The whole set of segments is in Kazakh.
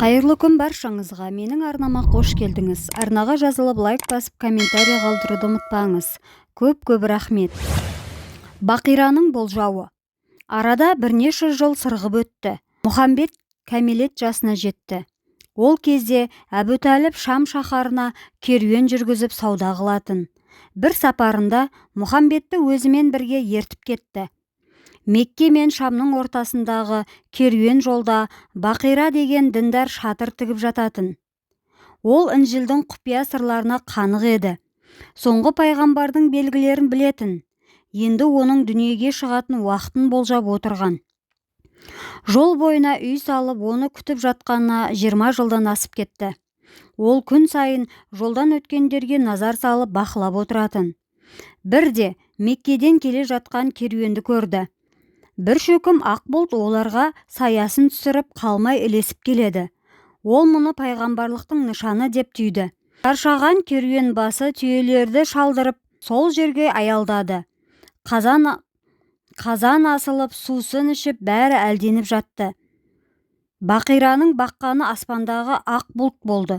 Қайырлы күн баршаңызға. Менің арнама қош келдіңіз. Арнаға жазылып лайк басып комментарий қалдыруды ұмытпаңыз. Көп рахмет. Бақираның болжауы. Арада бірнеше жыл сырғып өтті. Мұхамбет кәмелет жасына жетті. Ол кезде Әбутәліп Шам шаһарына керуен жүргізіп сауда қылатын. Бір сапарында Мұхамбетті өзімен бірге ертіп кетті. Мекке мен Шамның ортасындағы керуен жолда Бақира деген діндар шатыр тігіп жататын. Ол Інжілдің құпия сырларына қанық еді. Соңғы пайғамбардың белгілерін білетін. Енді оның дүниеге шығатын уақытын болжап отырған. Жол бойына үй салып, оны күтіп жатқанына 20 жылдан асып кетті. Ол күн сайын жолдан өткендерге назар салып бақылап отыратын. Бірде Меккеден келе жатқан керуенді көрді. Бір шөкім ақ бұлт оларға саясын түсіріп қалмай ілесіп келеді. Ол мұны пайғамбарлықтың нышаны деп түйді. Шаршаған керуен басы түйелерді шалдырып, сол жерге аялдады. Қазан асылып, сусын ішіп, бәрі әлденіп жатты. Бақираның баққаны аспандағы ақ бұлт болды.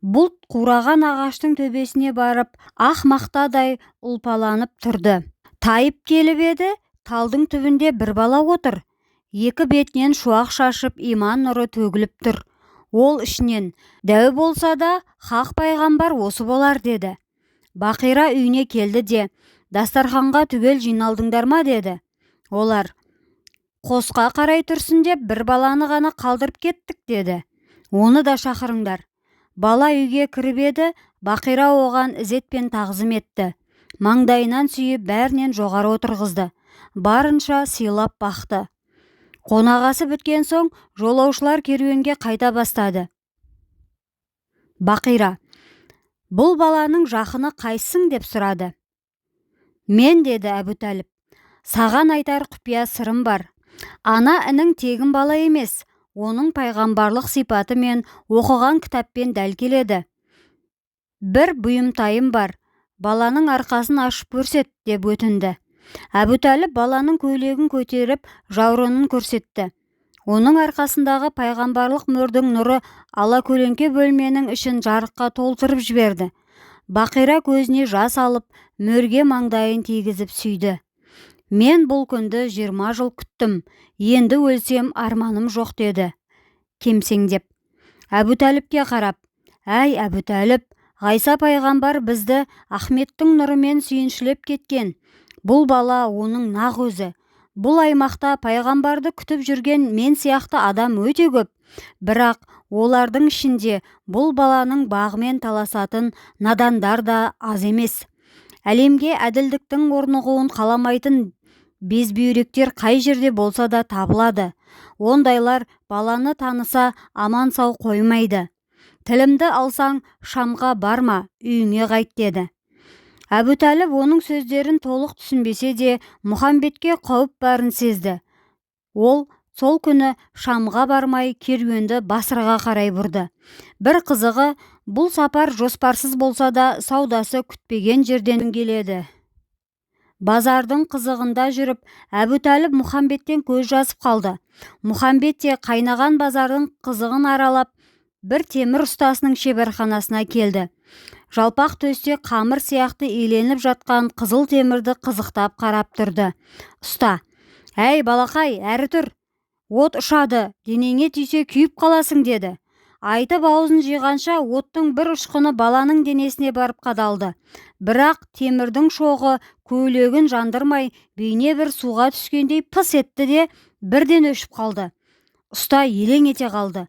Бұлт қураған ағаштың төбесіне барып, ақ мақтадай ұлпаланып тұрды. Тайып келіп еді, талдың түбінде бір бала отыр. Екі бетінен шуақ шашып, иман нұры төгіліп тұр. Ол ішінен, дәу болса да, хақ пайғамбар осы болар деді. Бақира үйіне келді де, дастарханға түгел жиналдыңдар ма деді. Олар, қосқа қарай тұрсын деп бір баланы ғана қалдырып кеттік деді. Оны да шақырыңдар. Бала үйге кіріп еді, Бақира оған ізетпен тағзым етті. Маңдайынан сүйіп бәрінен жоғары отырғызды. Барынша сыйлап бақты. Қонағасы біткен соң жолаушылар керуенге қайта бастады. Бақира, бұл баланың жақыны қайсың деп сұрады. Мен деді Әбутәліп, саған айтар құпия сырым бар. Ана інің тегін бала емес, оның пайғамбарлық сипаты мен оқыған кітаппен дәл келеді. Бір бұйымтайым бар, баланың арқасын ашып көрсет деп өтінді. Әбутәліп баланың көйлегін көтеріп, жауырынын көрсетті. Оның арқасындағы пайғамбарлық мөрдің нұры ала көлеңке бөлменің ішін жарыққа толтырып жіберді. Бақира көзіне жас алып, мөрге маңдайын тигізіп сүйді. Мен бұл күнді 20 жыл күттім, енді өлсем арманым жоқ деді, кемсеңдеп. Әбутәліпке қарап, әй Әбутәліп, Ғайса пайғамбар бізді Ахметтің нұрымен сүйіншілеп кеткен. Бұл бала оның нақ өзі. Бұл аймақта пайғамбарды күтіп жүрген мен сияқты адам өте көп. Бірақ олардың ішінде бұл баланың бағымен таласатын надандар да аз емес. Әлемге әділдіктің орнығуын қаламайтын безбүйректер қай жерде болса да табылады. Ондайлар баланы таныса аман сау қоймайды. Тілімді алсаң Шамға барма, үйіңе қайт деді. Әбутәліп оның сөздерін толық түсінбесе де, Мұхамбетке қауіп барын сезді. Ол сол күні Шамға бармай керуенді Басраға қарай бұрды. Бір қызығы, бұл сапар жоспарсыз болса да, саудасы күтпеген жерден келеді. Базардың қызығында жүріп, Әбутәліп Мұхамбеттен көз жазып қалды. Мұхамбет те қайнаған базардың қызығын аралап, бір темір ұстасының шеберханасына келді. Жалпақ төсте қамыр сияқты иленіп жатқан қызыл темірді қызықтап қарап тұрды. Ұста, әй балақай, әрі тұр. От ұшады, денеңе түйсе күйіп қаласың деді. Айтып аузын жиғанша оттың бір ұшқыны баланың денесіне барып қадалды. Бірақ темірдің шоғы көйлегін жандырмай, бейне бір суға түскендей пыс етті де бірден өшіп қалды. Ұста елең ете қалды.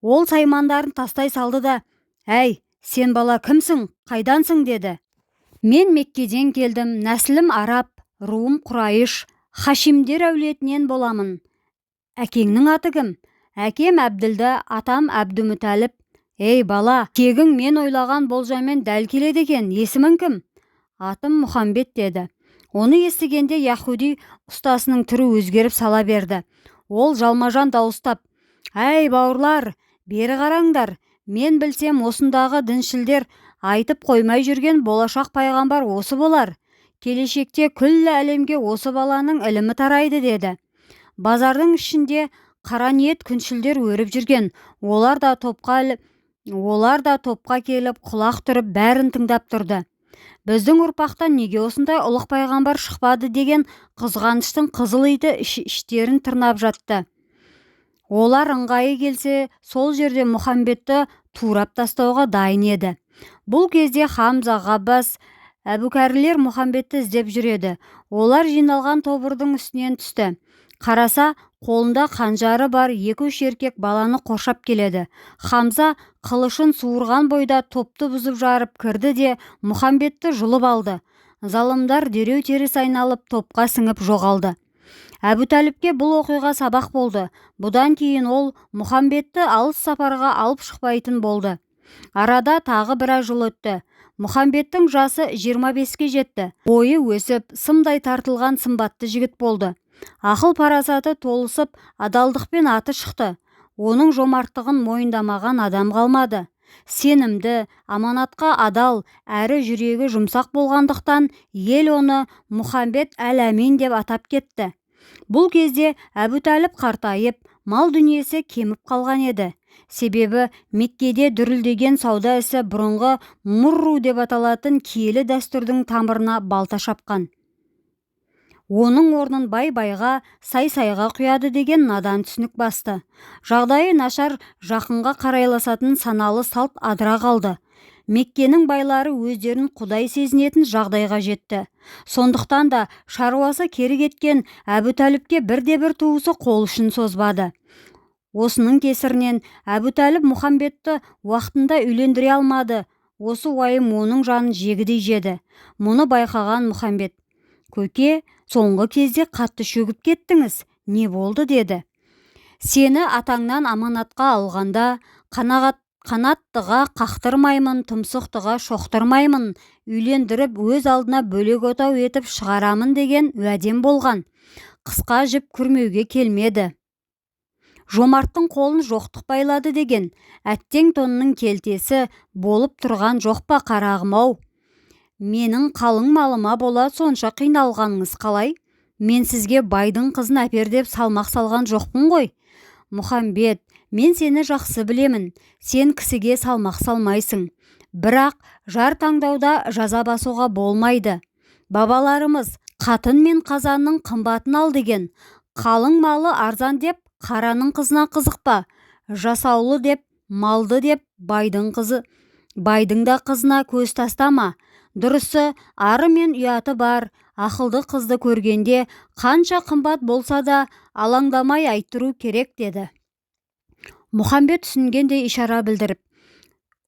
Ол саймандарын тастай салды да, әй, сен бала кімсің, қайдансың деді. Мен Меккеден келдім, нәсілім араб, руым Құрайыш, Хашимдер әулетінен боламын. Әкеңнің аты кім? Әкем Әбділді, атам Әбдімүтәліп. Ей бала, тегің мен ойлаған болжаммен дәл келеді екен, есімің кім? Атым Мұхамбет деді. Оны естігенде Яхуди ұстасының түрі өзгеріп сала берді. Ол жалмажан дауыстап, әй бауырлар, бері қараңдар. Мен білсем осындағы діншілдер айтып қоймай жүрген болашақ пайғамбар осы болар. Келешекте күллі әлемге осы баланың ілімі тарайды деді. Базардың ішінде қара ниет күншілдер өріп жүрген. Олар да топқа келіп құлақ түріп бәрін тыңдап тұрды. Біздің ұрпақтан неге осындай ұлық пайғамбар шықпады деген қызғаныштың қызыл иті іштерін тырнап жатты. Олар ыңғайы келсе сол жерде Мұхамбетті турап тастауға дайын еді. Бұл кезде Хамза, Ғаббас, Әбукәрілер Мұхамбетті іздеп жүреді. Олар жиналған тобырдың үстінен түсті. Қараса, қолында қанжары бар 2-3 еркек баланы қоршап келеді. Хамза қылышын суырған бойда топты бұзып жарып кірді де Мұхамбетті жұлып алды. Залымдар дереу теріс айналып топқа сіңіп жоғалды. Әбутәліпке бұл оқиға сабақ болды. Бұдан кейін ол Мұхамбетті алыс сапарға алып шықпайтын болды. Арада тағы біраз жыл өтті. Мұхамбеттің жасы 25-ке жетті. Бойы өсіп, сымдай тартылған сымбатты жігіт болды. Ақыл парасаты толысып, адалдықпен аты шықты. Оның жомарттығын мойындамаған адам қалмады. Сенімді, аманатқа адал, әрі жүрегі жұмсақ болғандықтан ел оны Мұхамбет әл-Әмин деп атап кетті. Бұл кезде Әбутәліп қартайып, мал дүниесі кеміп қалған еді. Себебі Меккеде дүрілдеген сауда ісі бұрынғы мурру деп аталатын киелі дәстүрдің тамырына балта шапқан. Оның орнын бай-байға, сай-сайға құяды деген надан түсінік басты. Жағдайы нашар жақынға қарайласатын саналы салт адыра қалды. Меккенің байлары өздерін құдай сезінетін жағдайға жетті. Сондықтан да шаруасы кері кеткен Әбутәліпке бірде-бір туысы қол ұшын созбады. Осының кесірінен Әбутәліп Мұхамбетті уақытында үйлендіре алмады. Осы уайым оның жанын жегідей жеді. Мұны байқаған Мұхамбет: «Көке, соңғы кезде қатты шөгіп кеттіңіз. Не болды?» деді. «Сені атаңнан аманатқа алғанда қанаттыға қақтырмаймын, тұмсықтыға шоқтырмаймын, үйлендіріп өз алдына бөлек отау етіп шығарамын деген уәдем болған. Қысқа жіп күрмеуге келмеді. Жомарттың қолын жоқтық байлады деген. Әттең тонның келтесі болып тұрған жоқ па қарағым-ау? Менің қалың малыма бола сонша қиналғаныңыз қалай? Мен сізге байдың қызын әпер деп салмақ салған жоқпын ғой. Мұхамбет, мен сені жақсы білемін. Сен кісіге салмақ салмайсың. Бірақ жар таңдауда жаза басуға болмайды. Бабаларымыз қатын мен қазанның қымбатын ал деген. Қалың малы арзан деп қараның қызына қызықпа. Жасаулы деп, малды деп байдың да қызына көз тастама. Дұрысы, ары мен ұяты бар, ақылды қызды көргенде қанша қымбат болса да алаңдамай айттыру керек» деді. Мұхамбет түсінгендей ишара білдіріп: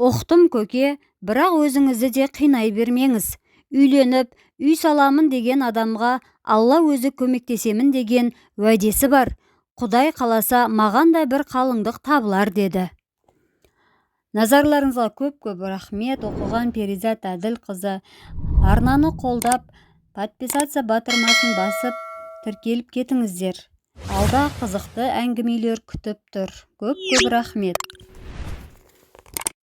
«Ұқтым көке, бірақ өзіңізді де қинай бермеңіз. Үйленіп, үй саламын деген адамға Алла өзі көмектесемін деген уәдесі бар. Құдай қаласа маған да бір қалыңдық табылар» деді. Назарларыңызға көп рахмет. Оқыған Перизат Әділқызы. Арнаны қолдап, подписаться батырмасын басып, тіркеліп кетіңіздер. Алда қызықты әңгімелер күтіп тұр. Көп рахмет.